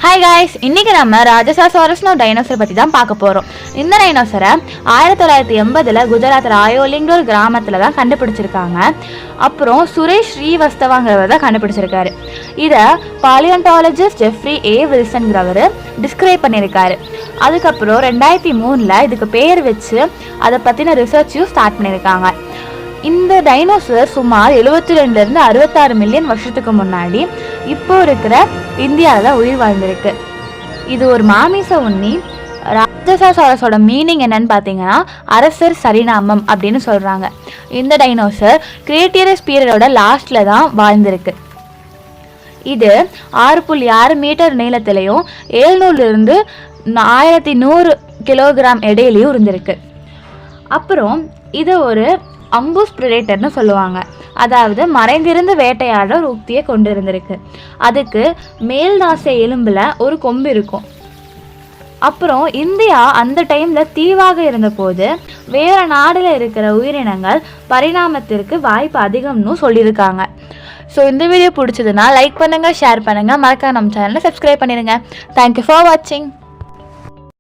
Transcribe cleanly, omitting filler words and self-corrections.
Hi guys, இன்னைக்கு நம்ம ராஜசாசாரஸ்னு ஒரு டைனோசரை பற்றி தான் பார்க்க போகிறோம். இந்த டைனோசரை 1980 குஜராத் ராயோலிங்கிற ஒரு கிராமத்தில் தான் கண்டுபிடிச்சிருக்காங்க. அப்புறம் சுரேஷ் ஸ்ரீவஸ்தவாங்கிறவர் தான் கண்டுபிடிச்சிருக்காரு. இதை பாலியோன்டாலஜிஸ்ட் ஜெஃப்ரி ஏ வில்சன்கிறவர் டிஸ்கிரைப் பண்ணியிருக்காரு. அதுக்கப்புறம் 2003 இதுக்கு பேர் வச்சு அதை பற்றின ரிசர்ச்சையும் ஸ்டார்ட் பண்ணியிருக்காங்க. இந்த டைனோசர் சுமார் 72 66 மில்லியன் வருஷத்துக்கு முன்னாடி இப்போ இருக்கிற இந்தியாவில் தான் உயிர் வாழ்ந்திருக்கு. இது ஒரு மாமிச உண்ணி. ராஜசாசாரஸோட மீனிங் என்னன்னு பார்த்தீங்கன்னா அரசர் சரிநாமம் அப்படின்னு சொல்கிறாங்க. இந்த டைனோசர் கிரியேட்டியஸ் பீரியடோட லாஸ்டில் தான் வாழ்ந்திருக்கு. இது 6.6 மீட்டர் நீளத்திலையும் 700 1100 கிலோகிராம் எடையிலையும் இருந்திருக்கு. அப்புறம் இது ஒரு அம்பூஸ் பிரெடேட்டர்னு சொல்லுவாங்க. அதாவது மறைந்திருந்து வேட்டையாட ஒரு உக்தியை கொண்டு இருந்திருக்கு. அதுக்கு மேல் நாசை எலும்பில் ஒரு கொம்பு இருக்கும். அப்புறம் இந்தியா அந்த டைமில் தீவாக இருந்தபோது வேறு நாடில் இருக்கிற உயிரினங்கள் பரிணாமத்திற்கு வாய்ப்பு அதிகம்னு சொல்லியிருக்காங்க. ஸோ இந்த வீடியோ பிடிச்சதுன்னா லைக் பண்ணுங்கள், ஷேர் பண்ணுங்கள், மறக்காம நம்ம சேனலை சப்ஸ்கிரைப் பண்ணிடுங்க. தேங்க்யூ ஃபார் வாட்சிங்.